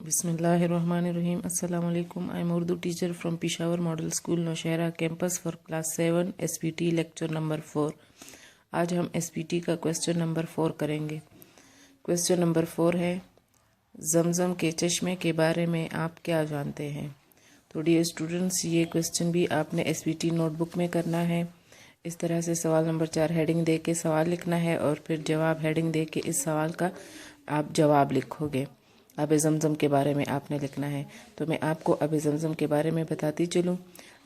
بسم اللہ الرحمن الرحیم۔ السلام علیکم۔ I am Urdu teacher from Peshawar model school Nowshera campus for class 7 S P T lecture number 4۔ آج ہم ایس پی ٹی کا کویسچن نمبر 4 کریں گے۔ کویسچن نمبر 4 ہے، زمزم کے چشمے کے بارے میں آپ کیا جانتے ہیں؟ تو ڈیئر اسٹوڈنٹس، یہ کویسچن بھی آپ نے S P T note book میں کرنا ہے۔ اس طرح سے سوال نمبر 4 ہیڈنگ دے کے سوال لکھنا ہے اور پھر جواب ہیڈنگ دے کے اس سوال کا آپ جواب لکھو گے۔ آب زمزم کے بارے میں آپ نے لکھنا ہے، تو میں آپ کو آب زمزم کے بارے میں بتاتی چلوں۔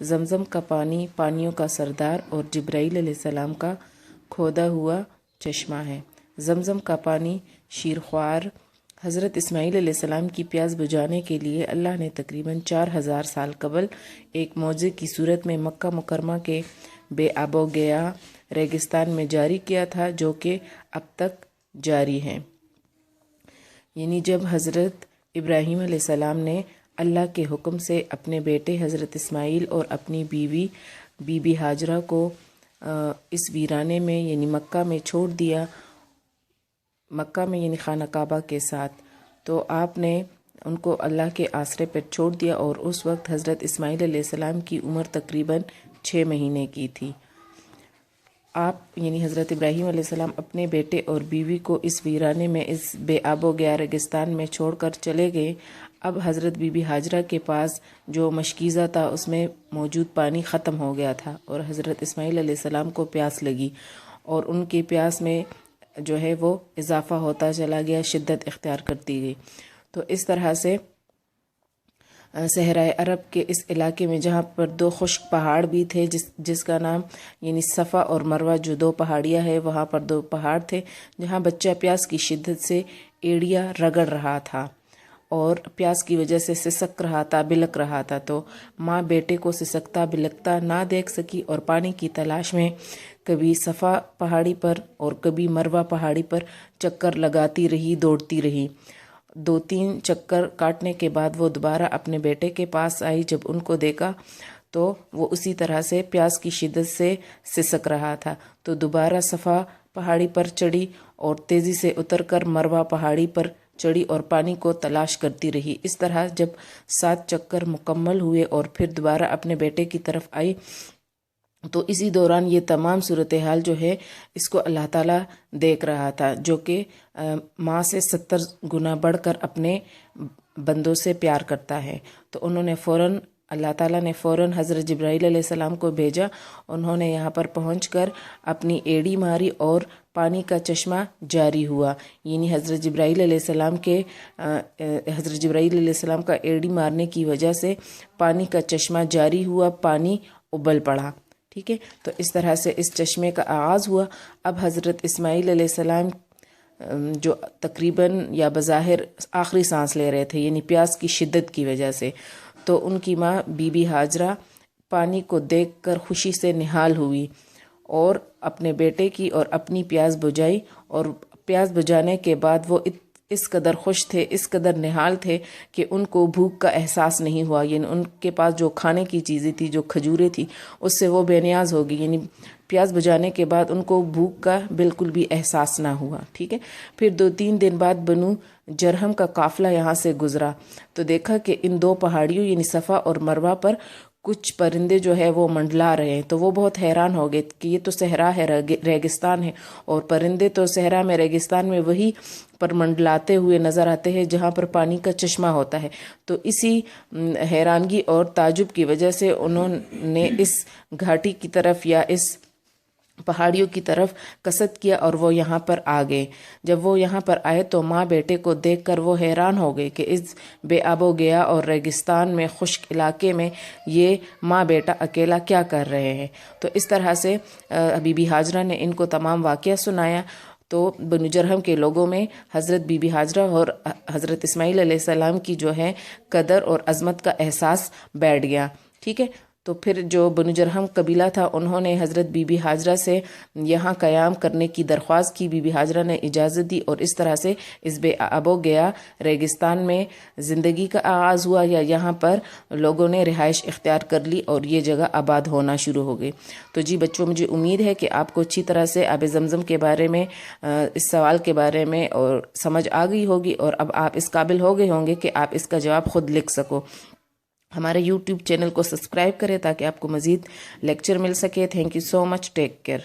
زمزم کا پانی پانیوں کا سردار اور جبرائیل علیہ السلام کا کھودا ہوا چشمہ ہے۔ زمزم کا پانی شیرخوار حضرت اسماعیل علیہ السلام کی پیاس بجھانے کے لیے اللہ نے تقریباً 4000 سال قبل ایک معجزے کی صورت میں مکہ مکرمہ کے بے آب و گیا ریگستان میں جاری کیا تھا، جو کہ اب تک جاری ہے۔ یعنی جب حضرت ابراہیم علیہ السلام نے اللہ کے حکم سے اپنے بیٹے حضرت اسماعیل اور اپنی بیوی بی بی ہاجرہ کو اس ویرانے میں یعنی مکہ میں چھوڑ دیا، مکہ میں یعنی خانہ کعبہ کے ساتھ، تو آپ نے ان کو اللہ کے آسرے پر چھوڑ دیا، اور اس وقت حضرت اسماعیل علیہ السلام کی عمر تقریباً 6 مہینے کی تھی۔ آپ یعنی حضرت ابراہیم علیہ السلام اپنے بیٹے اور بیوی کو اس ویرانے میں، اس بے آب و گیا ریگستان میں چھوڑ کر چلے گئے۔ اب حضرت بی بی ہاجرہ کے پاس جو مشکیزہ تھا اس میں موجود پانی ختم ہو گیا تھا، اور حضرت اسماعیل علیہ السلام کو پیاس لگی، اور ان کی پیاس میں جو ہے وہ اضافہ ہوتا چلا گیا، شدت اختیار کرتی گئی۔ تو اس طرح سے صحرائے عرب کے اس علاقے میں جہاں پر 2 خشک پہاڑ بھی تھے، جس کا نام یعنی صفا اور مروہ، جو 2 پہاڑیاں ہیں، وہاں پر 2 پہاڑ تھے جہاں بچہ پیاس کی شدت سے ایڑیاں رگڑ رہا تھا اور پیاس کی وجہ سے سسک رہا تھا، بلک رہا تھا۔ تو ماں بیٹے کو سسکتا بلکتا نہ دیکھ سکی اور پانی کی تلاش میں کبھی صفا پہاڑی پر اور کبھی مروہ پہاڑی پر چکر لگاتی رہی، دوڑتی رہی۔ 2-3 چکر کاٹنے کے بعد وہ دوبارہ اپنے بیٹے کے پاس آئی۔ جب ان کو دیکھا تو وہ اسی طرح سے پیاس کی شدت سے سسک رہا تھا، تو دوبارہ صفا پہاڑی پر چڑھی اور تیزی سے اتر کر مروہ پہاڑی پر چڑھی اور پانی کو تلاش کرتی رہی۔ اس طرح جب 7 چکر مکمل ہوئے اور پھر دوبارہ اپنے بیٹے کی طرف آئی، تو اسی دوران یہ تمام صورتحال جو ہے اس کو اللہ تعالیٰ دیکھ رہا تھا، جو کہ ماں سے 70 گنا بڑھ کر اپنے بندوں سے پیار کرتا ہے۔ تو انہوں نے اللہ تعالیٰ نے فوراً حضرت جبرائیل علیہ السلام کو بھیجا۔ انہوں نے یہاں پر پہنچ کر اپنی ایڑی ماری اور پانی کا چشمہ جاری ہوا، یعنی حضرت جبرائیل علیہ السلام کا ایڑی مارنے کی وجہ سے پانی کا چشمہ جاری ہوا، پانی ابل پڑا۔ ٹھیک ہے، تو اس طرح سے اس چشمے کا آغاز ہوا۔ اب حضرت اسماعیل علیہ السلام جو تقریباً یا بظاہر آخری سانس لے رہے تھے، یعنی پیاس کی شدت کی وجہ سے، تو ان کی ماں بی بی ہاجرہ پانی کو دیکھ کر خوشی سے نہال ہوئی اور اپنے بیٹے کی اور اپنی پیاس بجھائی، اور پیاس بجھانے کے بعد وہ اس قدر خوش تھے، اس قدر نہال تھے کہ ان کو بھوک کا احساس نہیں ہوا۔ یعنی ان کے پاس جو کھانے کی چیزیں تھی، جو کھجوریں تھی، اس سے وہ بے نیاز ہو گئی، یعنی پیاس بجھانے کے بعد ان کو بھوک کا بالکل بھی احساس نہ ہوا۔ ٹھیک ہے، پھر 2-3 دن بعد بنو جرہم کا قافلہ یہاں سے گزرا، تو دیکھا کہ ان 2 پہاڑیوں یعنی صفا اور مروہ پر کچھ پرندے جو ہے وہ منڈلا رہے ہیں۔ تو وہ بہت حیران ہو گئے کہ یہ تو صحرا ہے، ریگستان ہے، اور پرندے تو صحرا میں، ریگستان میں وہی پر منڈلاتے ہوئے نظر آتے ہیں جہاں پر پانی کا چشمہ ہوتا ہے۔ تو اسی حیرانگی اور تعجب کی وجہ سے انہوں نے اس گھاٹی کی طرف یا اس پہاڑیوں کی طرف قصد کیا اور وہ یہاں پر آ گئے۔ جب وہ یہاں پر آئے تو ماں بیٹے کو دیکھ کر وہ حیران ہو گئے کہ اس بے آب و گیا اور ریگستان میں، خشک علاقے میں یہ ماں بیٹا اکیلا کیا کر رہے ہیں۔ تو اس طرح سے بی بی ہاجرہ نے ان کو تمام واقعہ سنایا، تو بنو جرہم کے لوگوں میں حضرت بی بی ہاجرہ اور حضرت اسماعیل علیہ السلام کی جو ہے قدر اور عظمت کا احساس بیٹھ گیا۔ ٹھیک ہے، تو پھر جو بنو جرہم قبیلہ تھا انہوں نے حضرت بی بی ہاجرہ سے یہاں قیام کرنے کی درخواست کی. بی بی ہاجرہ نے اجازت دی اور اس طرح سے اس بے آب و گیا ریگستان میں زندگی کا آغاز ہوا، یا یہاں پر لوگوں نے رہائش اختیار کر لی اور یہ جگہ آباد ہونا شروع ہو گئی. تو جی بچوں، مجھے امید ہے کہ آپ کو اچھی طرح سے آب زمزم کے بارے میں، اس سوال کے بارے میں اور سمجھ آ گئی ہوگی، اور اب آپ اس قابل ہو گئے ہوں گے کہ آپ اس کا جواب خود لکھ سکو. ہمارے یوٹیوب چینل کو سبسکرائب کریں تاکہ آپ کو مزید لیکچر مل سکے. Thank you so much. Take care.